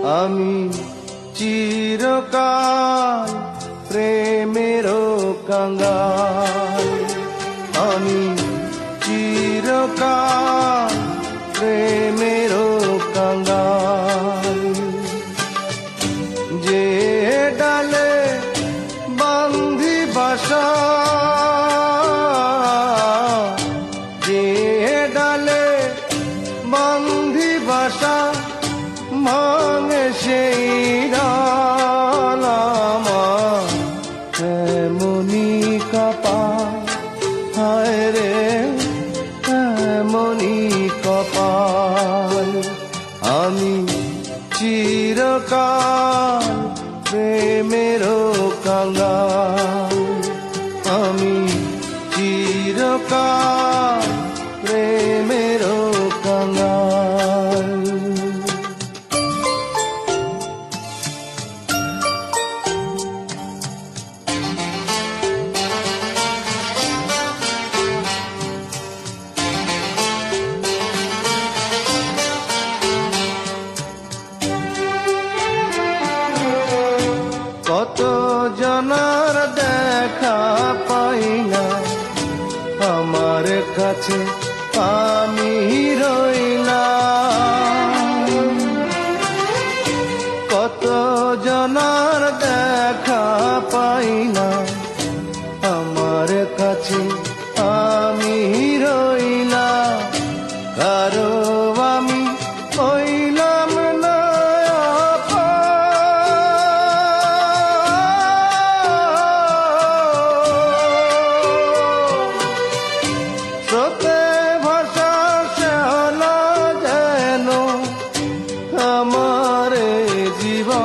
আমি চিরকাল প্রেমেরও কাঙ্গাল, আমি চিরকাল প্রেমেরও কাঙ্গাল। যে ডালে বান্ধি বাসা, যে ডালে বান্ধি বাসা, ভাঙে সেই ডাল আমার এমনি কপাল, হায় রে এমনি কপাল। আমি চিরকাল প্রেমেরও কাঙ্গাল, আমি চিরকাল প্রেমেরও কাঙ্গাল। কত জনার দেখা পাই না, আমার কাছে আমি রইলাম। কত জনার দেখা পাই না, আমার কাছে আমি রইলাম। কারো আমি হইলাম না স্রোতে ভাষা শ্যাওলা যেন আমার জীবন।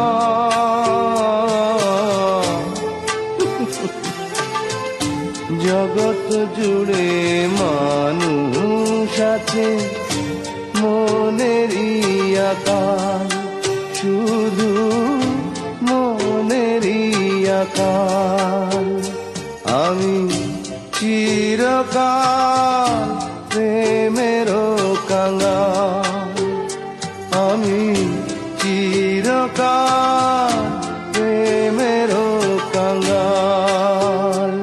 জগৎ জুড়ে মানুষ আছে মনেরই আকাল, শুধু মনেরই আকাল। আমি চিরকাল প্রেমেরও কাঙ্গাল, আমি চিরকাল প্রেমেরও কাঙ্গাল।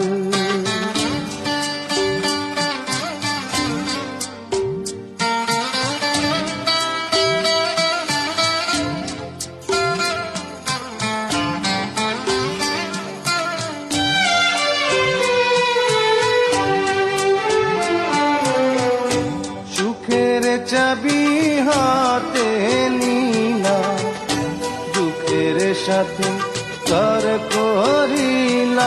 সুখের চাবি হাতে নিলাম, দুঃখের সাথে কর করিলাম।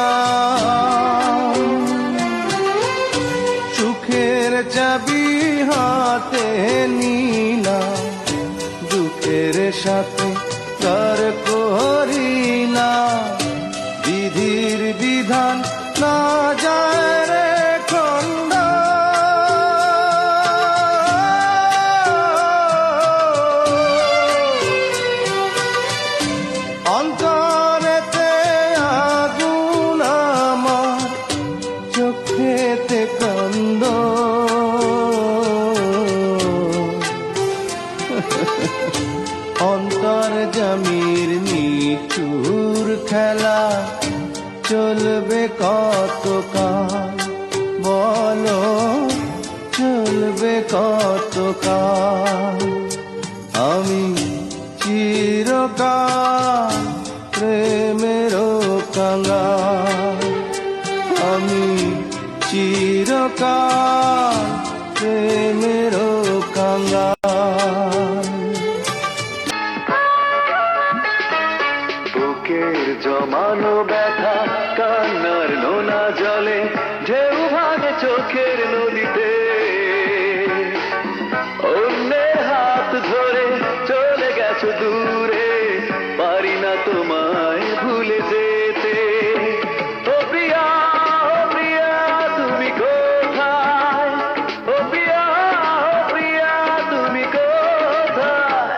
সুখের চাবি হাতে নিলাম, দুঃখের সাথে কর করিলাম। বিধির বিধান না যায় রে খন্ডা, অন্তরেতে আগুন আমার, চোখেতে কান্দ। অন্তর্যামীর নিঠুর খেলা চলবে কতকাল, বলো চলবে কতকাল। আমি চিরকাল প্রেমেরও কাঙ্গাল, আমি চিরকাল প্রেমেরও কাঙ্গাল। বুকের জমানো ব্যথা কান্নার নোনা জলে, ঢেউ ভাঙে চোখের নদীতে। অন্যের হাত ধরে চলে গেছো দূরে, পারি না তোমায় ভুলে যেতে। ও প্রিয়া, ও প্রিয়া তুমি কোথায়? ও প্রিয়া, ও প্রিয়া তুমি কোথায়?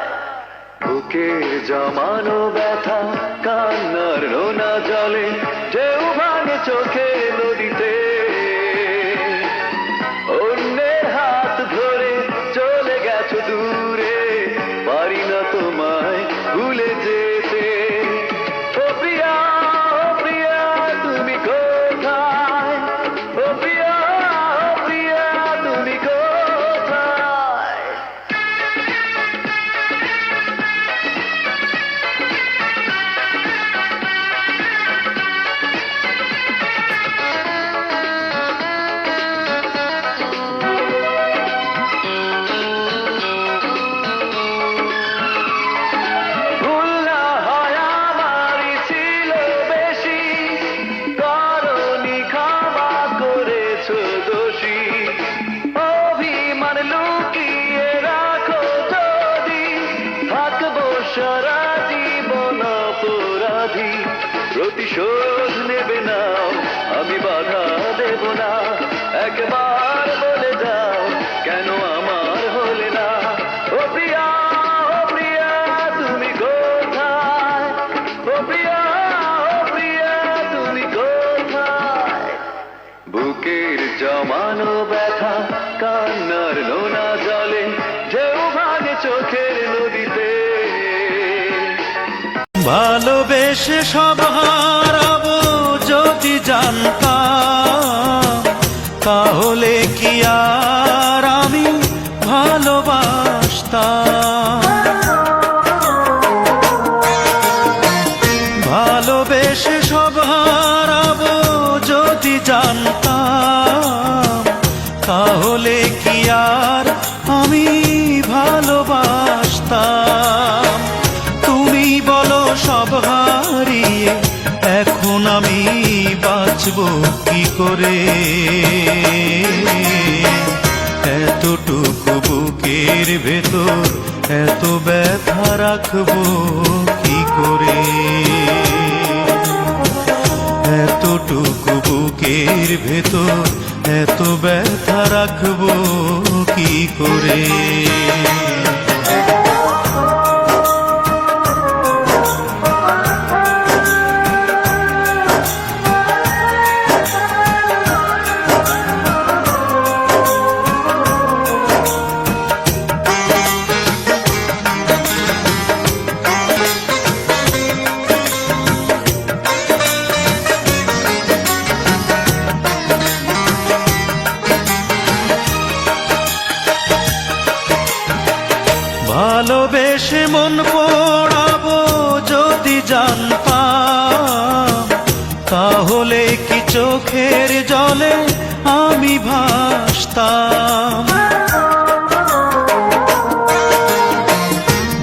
বুকের জমানো ব্যথা কান্নার রোনা জলে, ঢেউ ভাঙে চোখে নদীতে। অন্যের হাত ধরে চলে গেছো দূরে, পারি না তোমায় ভুলে সারা জীবন অপরাধী, প্রতিশোধ নেবে নাও, আমি বাধা দেব না। একবার বলে যাও কেন আমার হলে না। ও প্রিয়া, ও প্রিয়া তুমি কোথায়? ও প্রিয়া, ও প্রিয়া তুমি কোথায়? বুকের জমানো ব্যথা কান্নার নোনা জলে, ঢেউ ভাঙে চোখের নদীতে। ভালোবেসে সব হারাবো যদি জানতাম, তাহলে কি আর আমি ভালোবাসতাম? ভালোবেসে সব হারাবো যদি জানতাম, তাহলে কি আর আমি ভালোবাসতাম? তুমি বলো সব হারিয়ে এখন আমি বাঁচবো কি করে? এতটুকু বুকের ভেতর এত ব্যথা রাখবো কি করে? এতটুকু বুকের ভেতর এত ব্যথা রাখবো কি করে? ভালোবেসে মন পোড়াবো যদি জানতাম, তাহলে কি চোখের জলে আমি ভাসতাম?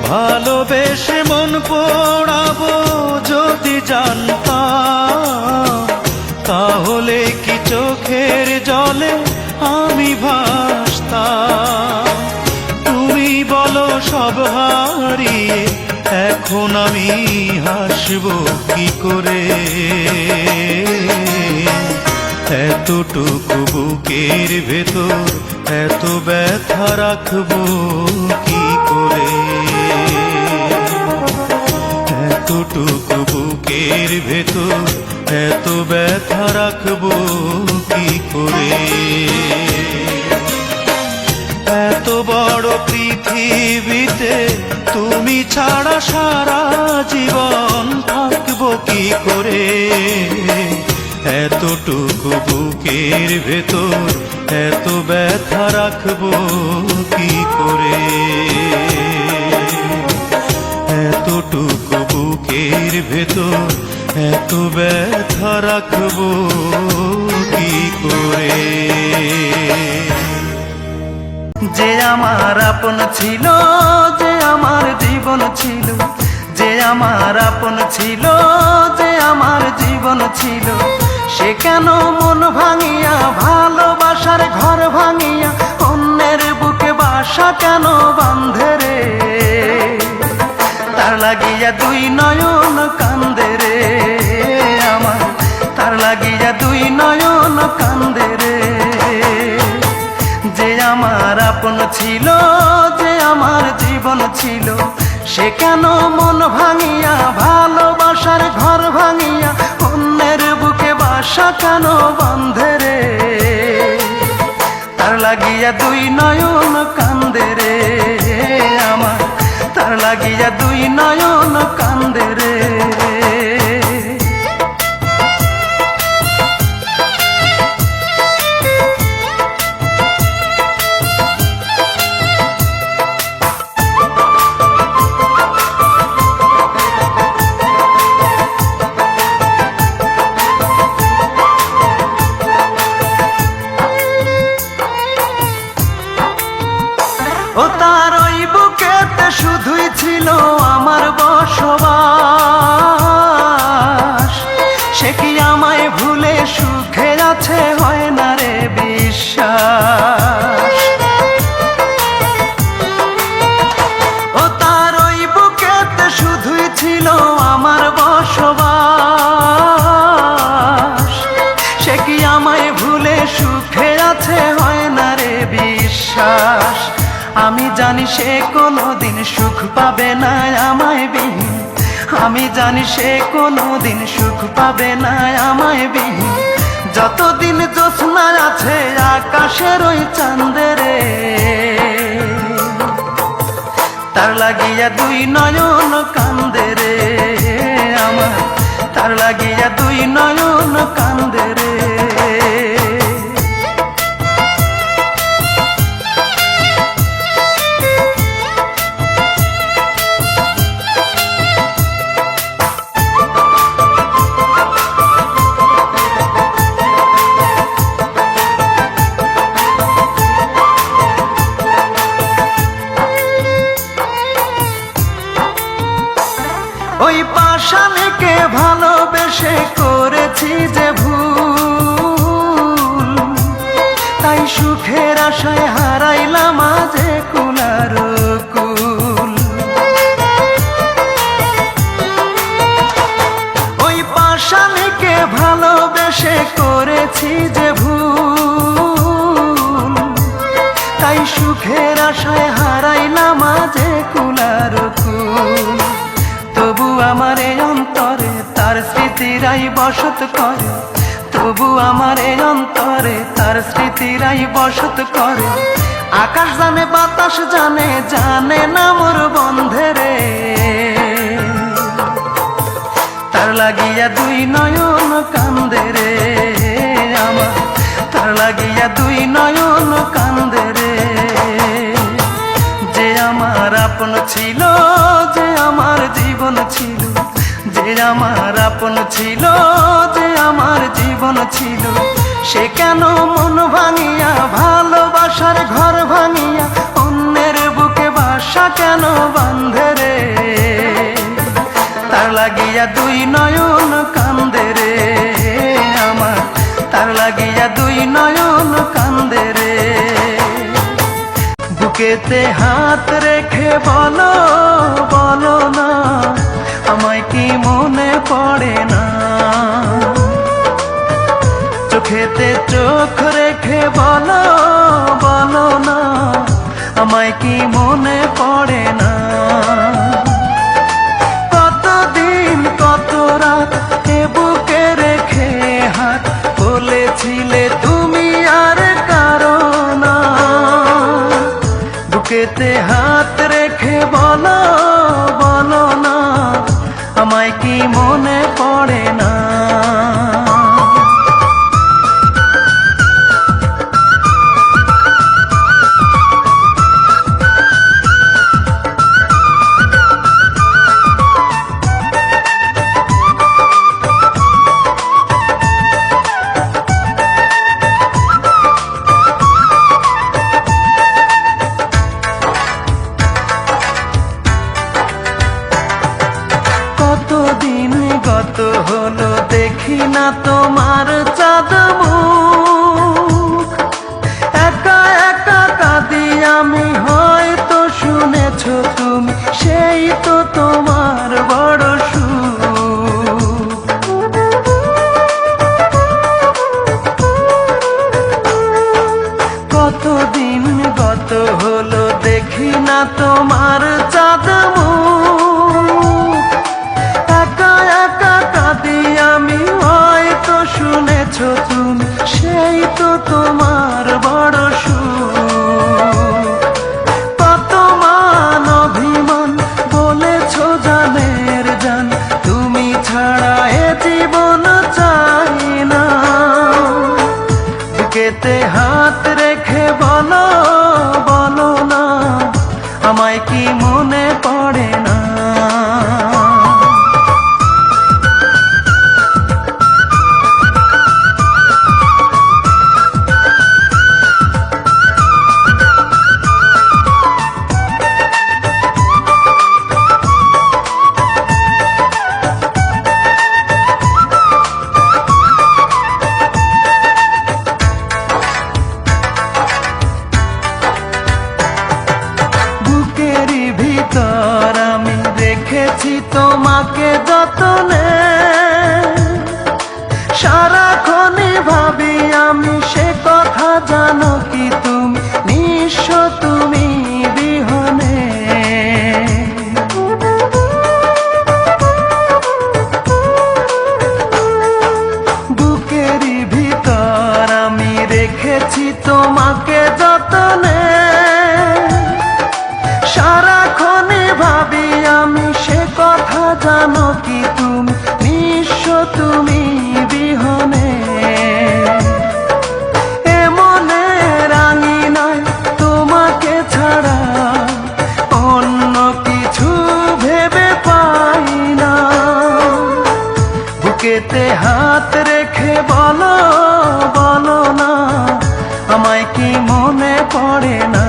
ভালোবেসে মন পোড়াবো যদি জানতাম, তাহলে কি চোখের জলে আমি ভাসতাম? তুমি বলো সব হারিয়ে এখন আমি হাসবো কি করে? এতটুকু বুকের ভেতর এত ব্যথা রাখবো কি করে? এতটুকু বুকের ভেতর এত ব্যথা রাখবো কি করে? এত বড় পৃথিবীতে তুমি ছাড়া সারা জীবন থাকবো কি করে? এতটুকু বুকের ভেতর এত ব্যথা রাখবো কি করে? এতটুকু বুকের ভেতর এত ব্যথা রাখবো কি করে? যে আমার আপন ছিল, যে আমার জীবন ছিল, যে আমার আপন ছিল, যে আমার জীবন ছিল, সে কেন মন ভাঙিয়া ভালোবাসার ঘর ভাঙিয়া অন্যের বুকে বাসা কেন বাঁধে রে? তার লাগিয়া দুই নয়ন কান্দে রে আমার, তার লাগিয়া দুই নয়ন কান্দে রে। যে আমার আপন ছিল, যে আমার জীবন ছিল, সে কেন মন ভাঙিয়া ভালোবাসার ঘর ভাঙিয়া অন্যের বুকে বাসা কেন বাঁধে রে? তার লাগিয়া দুই নয়ন কান্দে রে আমার, তার লাগিয়া দুই নয়ন কান্দে রে। ও তার ওই বুকেতে শুধুই ছিল আমার বসবাস, জানি সে কোনোদিন সুখ পাবে না আমায় বিহীন, আমি জানি সে কোনোদিন সুখ পাবে না আমায় বিহীন। যতদিন জ্যোৎস্না আছে আকাশের ওই চাঁদেরে, তার লাগিয়া দুই নয়ন কান্দে রে আমার, তার লাগিয়া দুই নয়ন কান্দে রে। ওই পাষাণীকে ভালোবেসে করেছি যে ভুল, তাই সুখের আশায় হারাইলাম আজ কুলার কুল। ওই পাষাণীকে ভালোবেসে করেছি যে ভুল, তাই সুখের আশায় হারাইলাম আজ কুলার কুল। তবু আমার এই অন্তরে তার স্মৃতিরাই বসত করে, তবু আমার এই অন্তরে তার স্মৃতিরাই বসত করে। আকাশ জানে বাতাস জানে, জানে না মোর বন্ধে রে, তার লাগিয়া দুই নয়ন কান্দে রে আমার, তার লাগিয়া দুই নয়ন কান্দে রে। যে আমার আপন ছিল, যে আমার জীবন ছিল, যে আমার আপন ছিল, যে আমার জীবন ছিল, সে কেন মন ভাঙিয়া ভালোবাসার ঘর ভাঙিয়া অন্যের বুকে বাসা কেন বাঁধে রে, তার লাগিয়া দুই নয়ন কান্দে রে আমার, তার লাগিয়া দুই নয়ন কান্দে রে। বুকেতে হাত রেখে বলো, বলো না আমায় কি মনে পড়ে না, চোখেতে চোখ রেখে বলো, বলো না আমায় কি মনে পড়ে না। কতদিন কত রাত এ বুকে রেখে হাত বলেছিলে তুমি আর কারো না, বুকেতে হাত রেখে বলো, বলো না আমায় কি মনে পড়ে না। কতদিন গত হলো দেখি না তোমার চাঁদ মুখ, একা একা কাঁদি আমি, হয়তো শুনেছ তুমি সেই তো তোমার বড় সুখ। কতদিন গত হলো দেখি না তোমার চাঁদ মুখ, একা একা কাঁদি আমি, হয়তো শুনেছ তুমি সেই তো তোমার বড় সুখ। কত মান অভিমান বলেছ জানের জান, তুমি ছাড়া এ জীবন চাই না, বুকেতে হাত রেখে বলো, বলো না আমায় কি মনে পড়ে না। বুকেরই ভিতর আমি রেখেছি তোমাকে যতনে, সারাক্ষণই ভাবি আমি সে কথা, জানো কি তুমি নিঃস্ব তুমি বিহনে। জানো কি তুমি নিঃস্ব তুমি বিহনে, এমনে রাঙিনায় তোমাকে ছাড়া অন্য কিছু ভেবে পাই না। বুকেতে হাত রেখে বলো বলো না, আমায় কি মনে পড়ে না?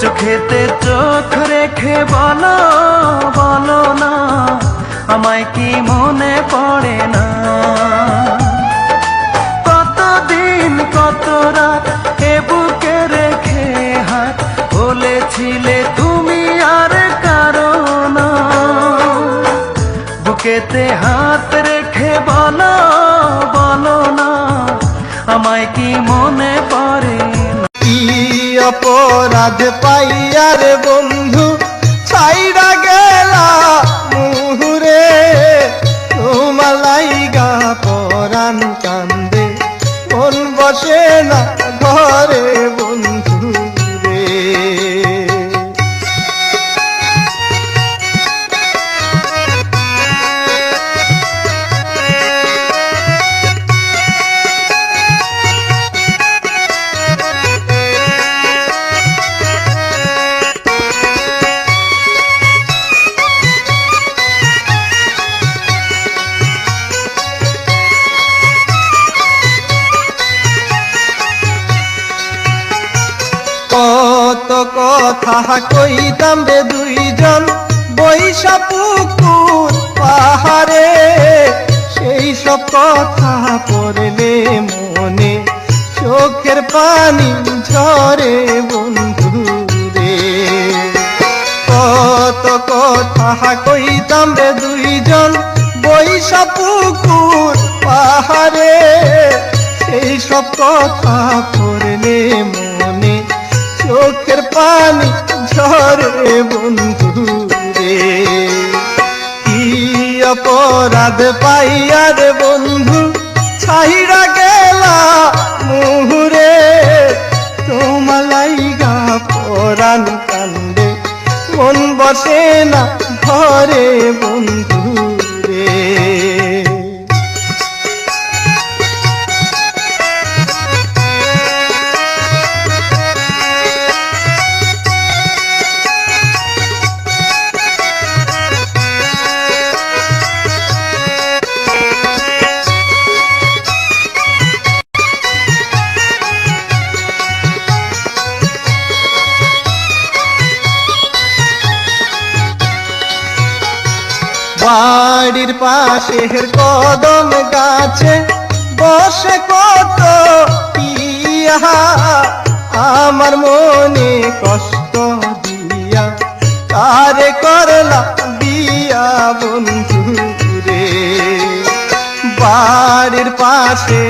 চোখেতে চোখ রেখে বলো বলো না, আমায় কি মনে পড়ে না? কতদিন কত রাত এ বুকে রেখে হাত বলেছিলে তুমি আর কারো না। বুকেতে হাত রেখে বলো বলো না, আমায় কি মনে পড়ে না? কি অপরাধ পাইয়ার বন্ধু ছাইরা গেলা মুহুরে, তোমার লাইগা পরাণ কান্দে মন বসে না ঘরে বন্ধু রে। কত কথা কইতাম রে দুইজন বৈশা পুকুর পাহাড়ে, সেই সব কথা পড়লে মনে চোখের পানি ঝরে বন্ধু রে। কত কথা কইতাম রে দুইজন বৈশা পুকুর পাহাড়ে, সেই সব কথা পড়লে মনে চোখের পানি ঝরে বন্ধু রে। কি অপরাধ পাইয়ার বন্ধু ছাইরা গেলা মুহুরে, তোমার লাইগা পরাণ কান্দে মন বসে না ঘরে বন্ধু রে। বাড়ির পাশের কদম গাছে বসে কত পিয়া, আমার মনে কষ্ট দিয়া কারে করলা বিয়া বন্ধু রে। বাড়ির পাশে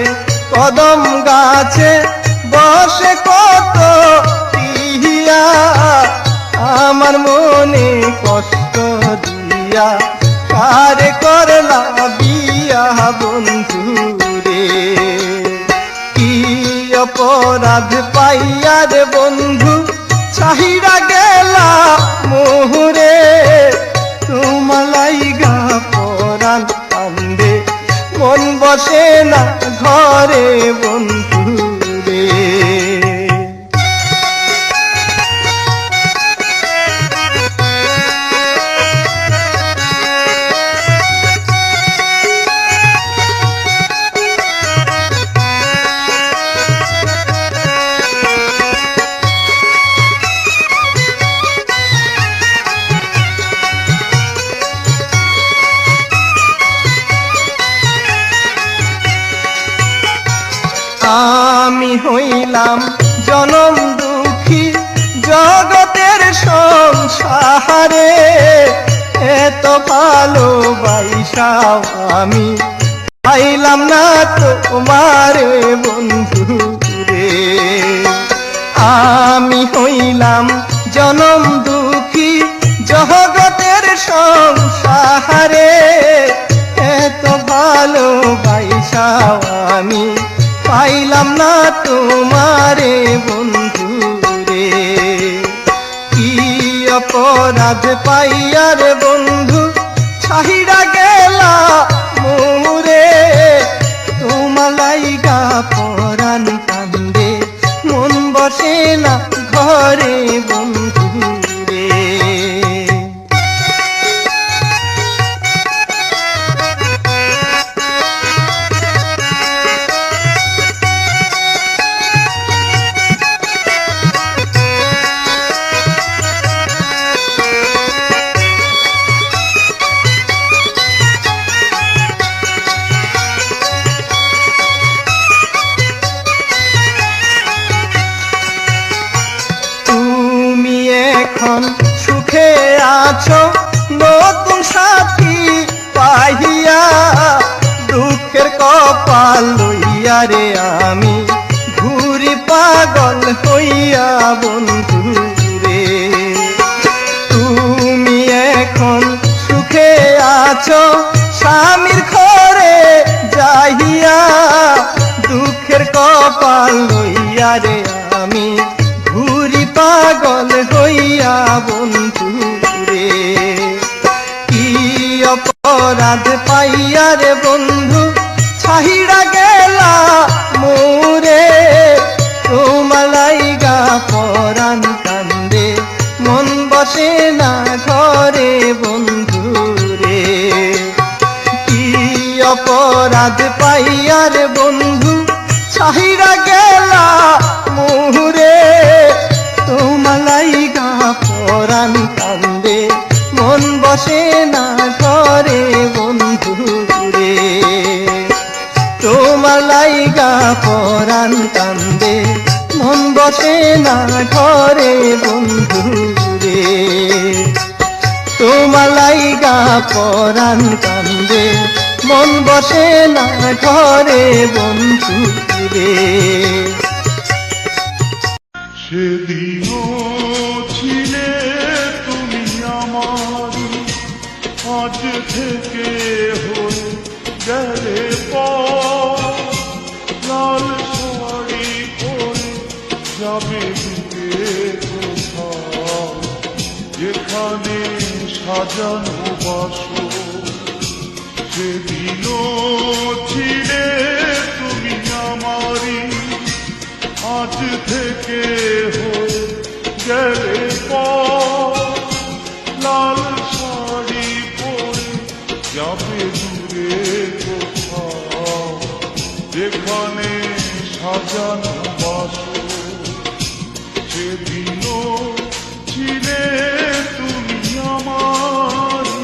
কদম গাছে বসে কত পিয়া, আমার মনে কষ্ট দিয়া কারে করলা বিয়া বন্ধু রে। কি অপরাধ পাইয়ার বন্ধু ছাইরা গেলা মোহরে, তোমার লাইগা পরাণ কান্দে মন বসে না ঘরে বন্ধু রে। আমি হইলাম জনম দুঃখী জগতের সংসারে, এত ভালোবাসাও আমি পাইলাম না তোমারে বন্ধু রে। আমি হইলাম জনম দুঃখী জগতের সংসারে, এত ভালোবাসাও আমি পাইলাম না তোমারে বন্ধু রে। কি অপরাধ অপরাধ পাইয়ার বন্ধু ছাহিরা গেলা মোরে, তোমালাইগা পরাণ কান্দে মন বসে না ঘরে বন্ধু রে। তুমি এখন সুখে আছো নতুন সাথী পাহিয়া, দুঃখের কপাল লইয়া রে আমি ঘুরি পাগল হইয়া বন্ধু রে। তুমি এখন সুখে আছো স্বামীর ঘরে যাইয়া, দুঃখের কপাল লইয়া রে আমি ঘুরি পাগল হইয়া বন্ধু রে। কি অপরাধ পাইয়া রে বন্ধু ছাহিরা গেলা মোরে, তোমালাইগা পরাণ কান্দে মন বসে না ঘরে বন্ধু রে। কি অপরাধ পাইয়া রে বন্ধু ছাহিরা গেলা মোরে, তোমালাইগা পরাণ কান্দে মন বসে না ঘরে বন্ধু রে। তোমালাইগা পরাণ কান্দে মন বসে না ঘরে বন্ধু রে। তোমালাইগা পরাণ কান্দে মন বসে না ঘরে বন্ধু রে। সেদিনও ছিলে তুমি আমার, আজ থেকে হয়ে গেলে পর, লাল শাড়ি পরে যাবে দূরে কোথাও, যেখানে সাজানো বাসর। সেদিনও ছিলে তুমি আমারই, আজ থেকে হয়ে গেলে পর, লাল শাড়ি পরে যাবে দূরে কোথাও, যেখানে সাজানো বাসর। সেদিনও ছিলে তুমি আমারই।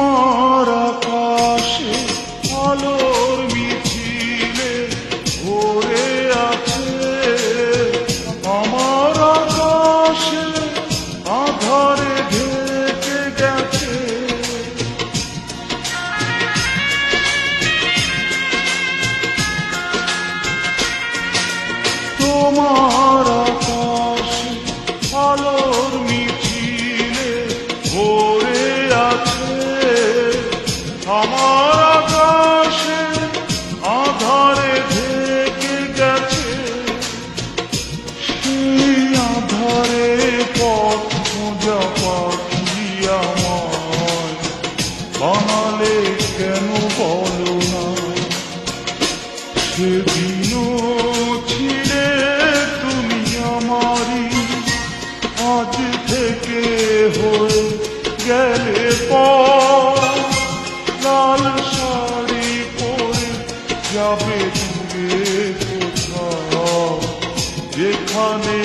তোমার আকাশে আলোর মিছিলে ভরে আছে, আমার আকাশে আধারে ঢেকে গেছে। তোমার আকাশে আলোর মিছিলে ভরে আছে, আমার আকাশে আধারে ঢেকে গেছে। সেই আধারে পথ খোঁজা পাখি আমায় বানালে কেন বলো না? সেদিনও ছিলে তুমি আমারই, আজ থেকে হয়ে গেলে পর। লাল শাড়ি পরে যাবে দূরে কোথাও, যেখানে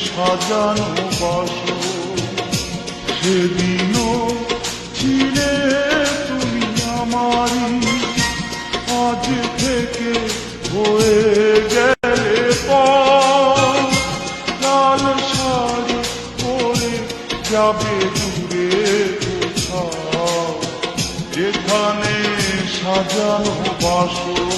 সাজানো বাসর। সেদিনও ছিলে তুমি আমারই, আজ থেকে হয়ে গেলে পর। লাল শাড়ি পরে যাবে দূরে কোথাও, যেখানে সাজানো বাসর।